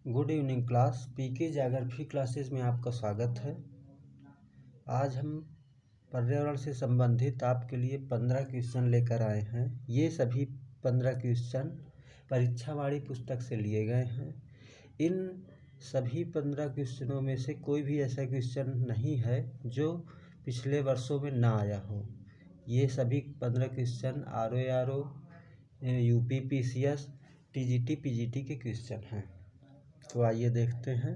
Good evening class. PK geography classes में आपका स्वागत है। आज हम पर्यावरण से संबंधित आपके लिए 15 क्वेश्चन लेकर आए हैं। ये सभी 15 क्वेश्चन परीक्षावाणी पुस्तक से लिए गए हैं। इन सभी 15 क्वेश्चनों में से कोई भी ऐसा क्वेश्चन नहीं है जो पिछले वर्षों में ना आया हो। ये सभी 15 question RO UP PCS TGT PGT के क्वेश्चन हैं। तो आइए देखते हैं।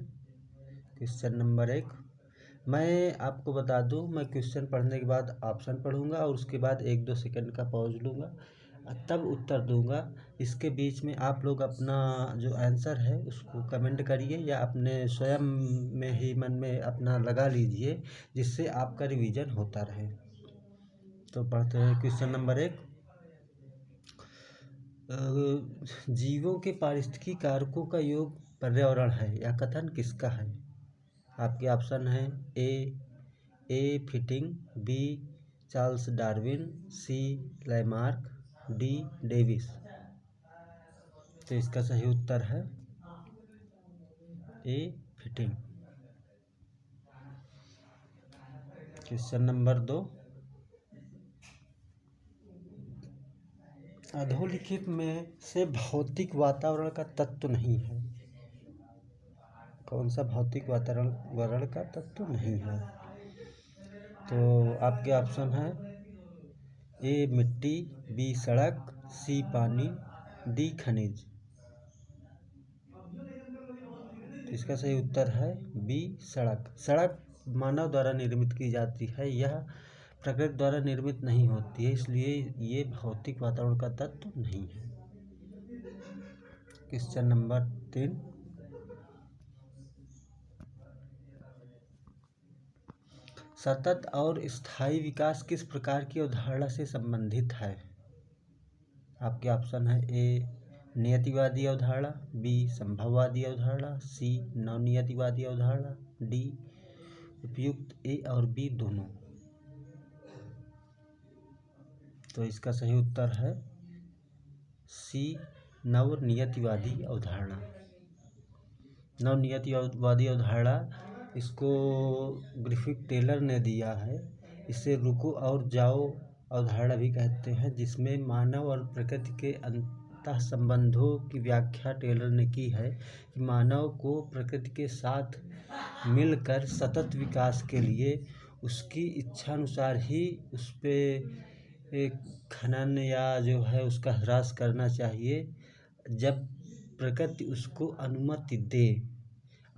Question number 1। मैं आपको बता दूं, मैं क्वेश्चन पढ़ने के बाद ऑप्शन पढ़ूंगा और उसके बाद 1-2 सेकंड का पॉज लूँगा, तब उत्तर दूंगा। इसके बीच में आप लोग अपना जो आंसर है उसको कमेंट करिए या अपने स्वयं में ही मन में अपना लगा लीजिए, जिससे आपका रिवीजन होता रहे। तो पढ़ते हैं क्वेश्चन नंबर 1। जीवों के पारिस्थितिकी कारकों का योग पर्यावरण है, यह कथन किसका है? आपके ऑप्शन हैं ए फिटिंग, बी चार्ल्स डार्विन, सी लैमार्क, डी डेविस। तो इसका सही उत्तर है ए फिटिंग। Question number 2। अधोलिखित में से भौतिक वातावरण का तत्व नहीं है। कौन सा भौतिक वातावरण का तत्व नहीं है? तो आपके ऑप्शन है ए मिट्टी, बी सड़क, सी पानी, डी खनिज। तो इसका सही उत्तर है बी सड़क। सड़क मानव द्वारा निर्मित की जाती है, यह प्रकृति द्वारा निर्मित नहीं होती है, इसलिए ये भौतिक वातावरण का तत्व नहीं है। Question number 3। सतत और स्थायी विकास किस प्रकार की अवधारणा से संबंधित है? आपके ऑप्शन है ए नियतिवादी अवधारणा, बी संभववादी अवधारणा, सी नवनियतिवादी अवधारणा, डी उपयुक्त ए और बी दोनों। तो इसका सही उत्तर है सी नवनियतिवादी अवधारणा। नवनियतिवादी अवधारणा इसको ग्रिफिथ टेलर ने दिया है। इसे रुको और जाओ अवधारणा भी कहते हैं, जिसमें मानव और प्रकृति के अंतः संबंधों की व्याख्या टेलर ने की है कि मानव को प्रकृति के साथ मिलकर सतत विकास के लिए उसकी इच्छानुसार ही उस पर एक खनन या जो है उसका ह्रास करना चाहिए, जब प्रकृति उसको अनुमति दे।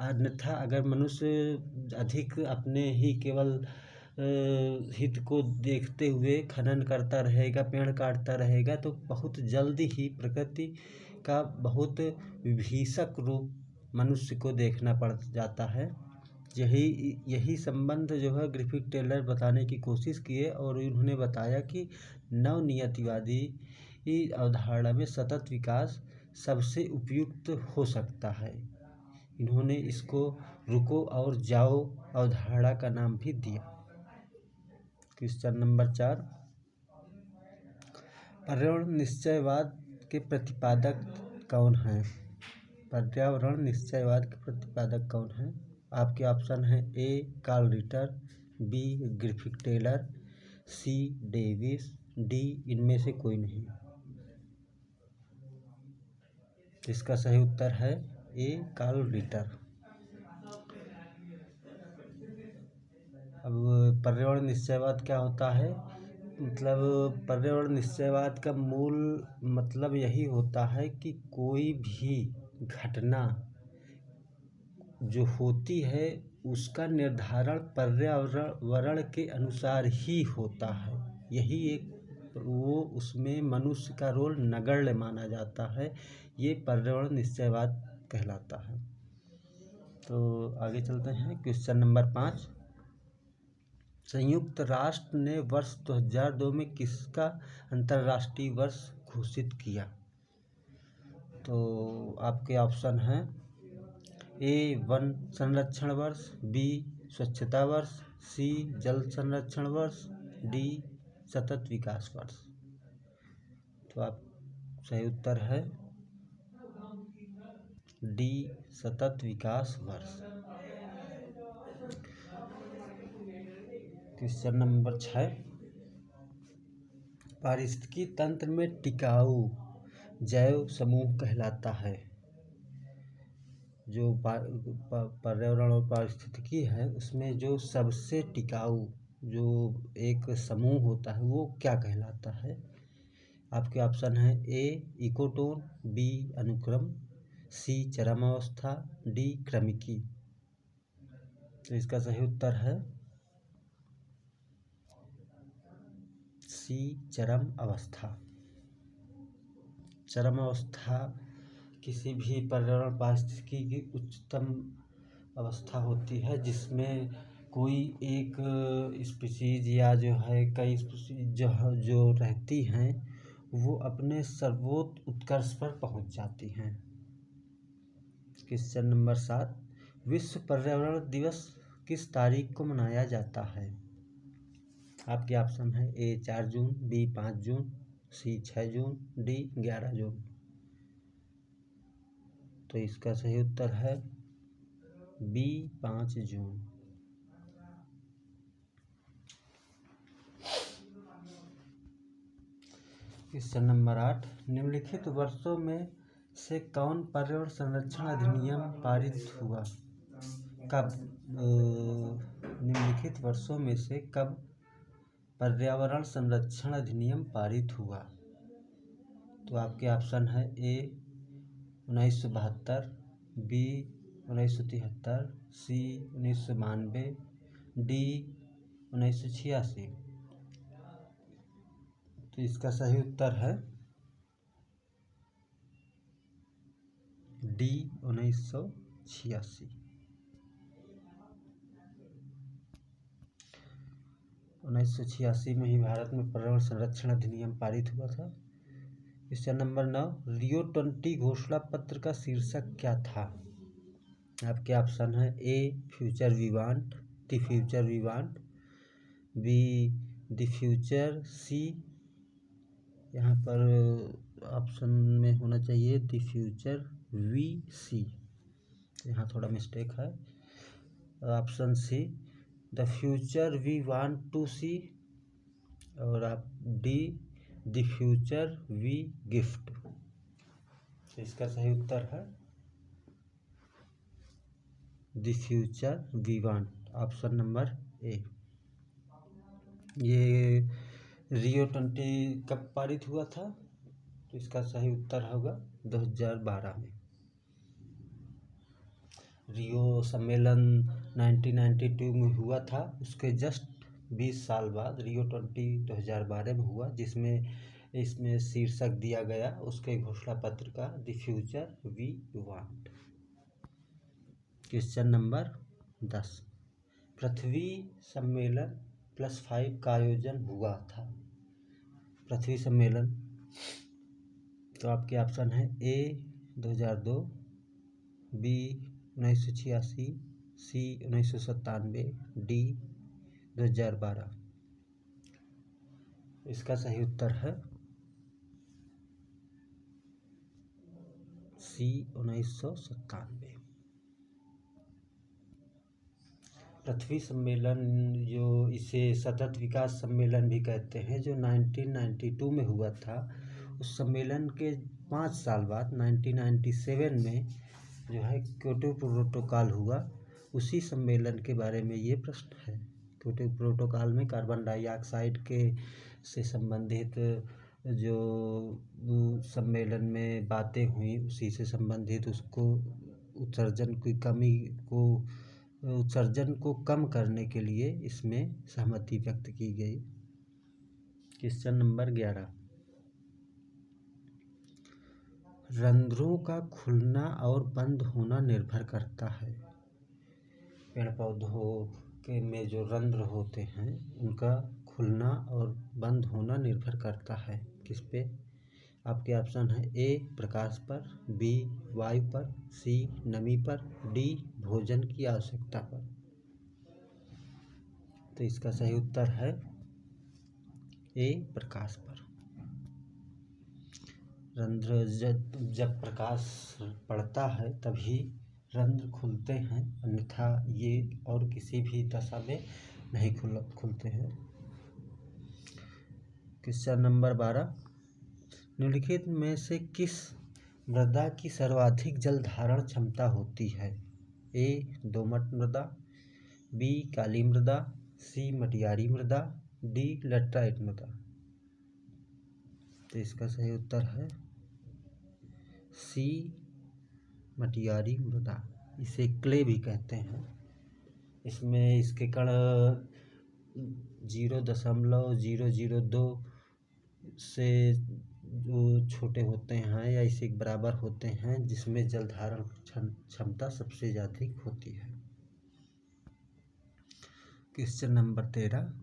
अन्यथा अगर मनुष्य अधिक अपने ही केवल हित को देखते हुए खनन करता रहेगा, पेड़ काटता रहेगा, तो बहुत जल्दी ही प्रकृति का बहुत विभीषक रूप मनुष्य को देखना पड़ जाता है। यही संबंध जो है ग्रिफिथ टेलर बताने की कोशिश किए और उन्होंने बताया कि नवनियतिवादी अवधारणा में सतत विकास सबसे उपयुक्त हो सकता है। इन्होंने इसको रुको और जाओ अवधारणा का नाम भी दिया। Question number 4। पर्यावरण निश्चयवाद के प्रतिपादक कौन हैं? पर्यावरण निश्चयवाद के प्रतिपादक कौन हैं? आपके ऑप्शन है A Carl Ritter, B Griffith Taylor, C Davis, D इनमें से कोई नहीं। इसका सही उत्तर है ए कार्ल रिटर। अब पर्यावरण निश्चयवाद क्या होता है? मतलब पर्यावरण निश्चयवाद का मूल मतलब यही होता है कि कोई भी घटना जो होती है उसका निर्धारण पर्यावरण के अनुसार ही होता है। यही एक वो उसमें मनुष्य का रोल नगण्य माना जाता है। ये पर्यावरण निश्चयवाद कहलाता है। तो आगे चलते हैं। Question number 5। संयुक्त राष्ट्र ने वर्ष 2002 में किसका अंतर्राष्ट्रीय वर्ष घोषित किया? तो आपके ऑप्शन हैं ए वन संरक्षण वर्ष, बी स्वच्छता वर्ष, सी जल संरक्षण वर्ष, डी सतत विकास वर्ष। तो आप सही उत्तर है डी सतत विकास वर्ष। क्वेश्चन नंबर 6, पारिस्थितिकी तंत्र में टिकाऊ जैव समूह कहलाता है। जो पर्यावरण और पारिस्थितिकी है उसमें जो सबसे टिकाऊ जो एक समूह होता है वो क्या कहलाता है? आपके ऑप्शन है ए इकोटोन, बी अनुक्रम, सी चरम अवस्था, डी क्रमिकी। तो इसका सही उत्तर है सी चरम अवस्था। चरम अवस्था किसी भी पर्यावरण पारिस्थितिकी की उच्चतम अवस्था होती है जिसमें कोई एक स्पीशीज या जो है कई स्पीशीज जो रहती हैं वो अपने सर्वोच्च उत्कर्ष पर पहुंच जाती हैं। क्वेश्चन नंबर 7, विश्व पर्यावरण दिवस किस तारीख को मनाया जाता है? आपके ऑप्शन है ए 4 जून, बी 5 जून, सी 6 जून, डी 11 जून। तो इसका सही उत्तर है बी 5 जून। क्वेश्चन नंबर 8, निम्नलिखित वर्षों में से कौन पर्यावरण संरक्षण अधिनियम पारित हुआ? कब? निम्नलिखित वर्षों में से कब पर्यावरण संरक्षण अधिनियम पारित हुआ? तो आपके ऑप्शन है ए 1972, बी 1973, सी 1992, डी 1986। तो इसका सही उत्तर है डी 1986। 1986 में ही भारत में पर्यावरण संरक्षण अधिनियम पारित हुआ था। क्वेश्चन नंबर 9, रियो 20 घोषणा पत्र का शीर्षक क्या था? आपके ऑप्शन है A future we want, the future we want, B the future, C यहाँ पर ऑप्शन में होना चाहिए द फ्यूचर वी सी, यहाँ थोड़ा मिस्टेक है। Option C the future we want to see, और आप D the future we gift. तो इसका सही उत्तर है the future we want, option number A. ये रियो 20 कब पारित हुआ था? तो इसका सही उत्तर होगा 2012 में। रियो सम्मेलन 1992 में हुआ था, उसके जस्ट 20 साल बाद रियो 20 2012 में हुआ, जिसमें इसमें शीर्षक दिया गया उसके घोषणा पत्र का the future we want. Question number 10, पृथ्वी सम्मेलन +5 का आयोजन हुआ था। पृथ्वी सम्मेलन, तो आपके ऑप्शन है ए 2002, बी 1986, सी 1997, डी 2012। इसका सही उत्तर है सी 1997। पृथ्वी सम्मेलन जो इसे सतत विकास सम्मेलन भी कहते हैं, जो 1992 में हुआ था, उस सम्मेलन के 5 साल बाद 1997 में जो है क्योटो प्रोटोकॉल हुआ। उसी सम्मेलन के बारे में ये प्रश्न है। क्योटो प्रोटोकॉल में कार्बन डाइऑक्साइड के से संबंधित जो सम्मेलन में बातें हुई उसी से संबंधित उसको उत्सर्जन को कम करने के लिए इसमें सहमति व्यक्त की गई। क्वेश्चन नंबर 11, रंध्रों का खुलना और बंद होना निर्भर करता है। पेड़ पौधों के में जो रंध्र होते हैं उनका खुलना और बंद होना निर्भर करता है किस पे? आपके ऑप्शन है ए प्रकाश पर, बी वायु पर, सी नमी पर, डी भोजन की आवश्यकता पर। तो इसका सही उत्तर है ए प्रकाश पर। रंध्र जब प्रकाश पड़ता है तभी रंध्र खुलते हैं, अन्यथा ये और किसी भी दशा में नहीं खुलते हैं। क्वेश्चन नंबर 12, निम्नलिखित में से किस मृदा की सर्वाधिक जल धारण क्षमता होती है? ए दोमट मृदा, बी काली मृदा, सी मटियारी मृदा, डी लैटराइट मृदा। तो इसका सही उत्तर है सी मटियारी मृदा। इसे क्ले भी कहते हैं। इसमें इसके कण 0.002 से जो छोटे होते हैं या इसी के बराबर होते हैं, जिसमें जल धारण क्षमता सबसे ज़्यादा होती है। क्वेश्चन नंबर 13,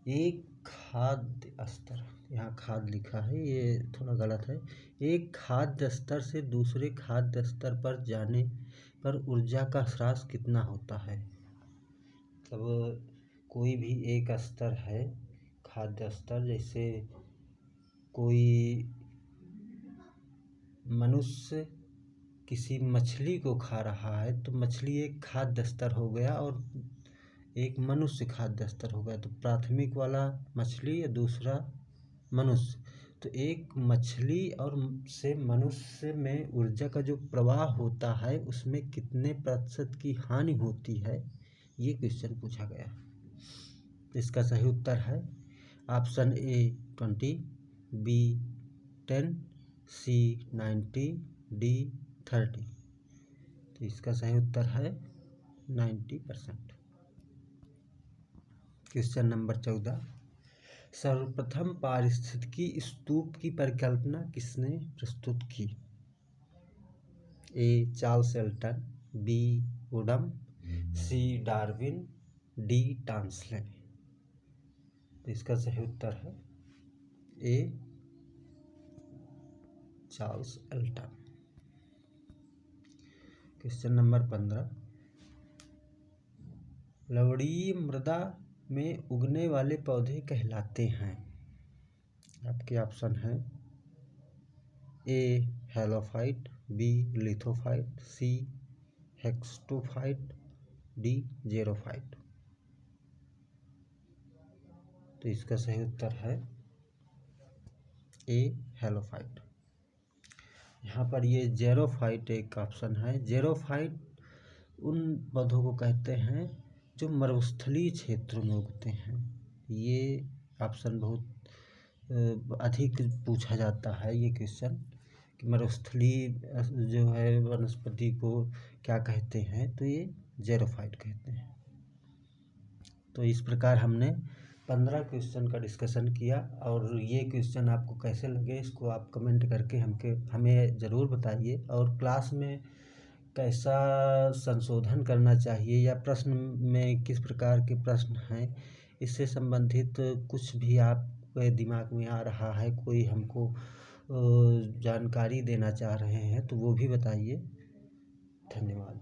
एक खाद्य स्तर, यहाँ खाद लिखा है, ये थोड़ा गलत है। एक खाद्य स्तर से दूसरे खाद्य स्तर पर जाने पर ऊर्जा का ह्रास कितना होता है? मतलब कोई भी एक स्तर है, खाद्य स्तर, जैसे कोई मनुष्य किसी मछली को खा रहा है तो मछली एक खाद्य स्तर हो गया और एक मनुष्य खाद्य स्तर हो गया। तो प्राथमिक वाला मछली या दूसरा मनुष्य, तो एक मछली और से मनुष्य में ऊर्जा का जो प्रवाह होता है उसमें कितने प्रतिशत की हानि होती है, ये क्वेश्चन पूछा गया। तो इसका सही उत्तर है option A 20, B 10, C 90, D 30। तो इसका सही उत्तर है 90%। क्वेश्चन नंबर 14, सर्वप्रथम पारिस्थितिकी स्तूप की परिकल्पना किसने प्रस्तुत की? ए चार्ल्स एल्टन, बी वुडम, सी डार्विन, डी टांसले। तो इसका सही उत्तर है A Charles Elton. Question number 15, लवणीय मृदा में उगने वाले पौधे कहलाते हैं? आपके ऑप्शन हैं ए हेलोफाइट, बी लिथोफाइट, सी हेक्सटोफाइट, डी जेरोफाइट। तो इसका सही उत्तर है ए हेलोफाइट। यहाँ पर ये जेरोफाइट एक ऑप्शन है। जेरोफाइट उन पौधों को कहते हैं जो मरुस्थलीय क्षेत्रों में उगते हैं। ये ऑप्शन बहुत अधिक पूछा जाता है ये क्वेश्चन कि मरुस्थलीय जो है वनस्पति को क्या कहते हैं, तो ये जेरोफाइट कहते हैं। तो इस प्रकार हमने 15 क्वेश्चन का डिस्कशन किया, और ये क्वेश्चन आपको कैसे लगे इसको आप कमेंट करके हमें ज़रूर बताइए। और क्लास में कैसा संशोधन करना चाहिए या प्रश्न में किस प्रकार के प्रश्न हैं, इससे संबंधित कुछ भी आपके दिमाग में आ रहा है, कोई हमको जानकारी देना चाह रहे हैं, तो वो भी बताइए। धन्यवाद।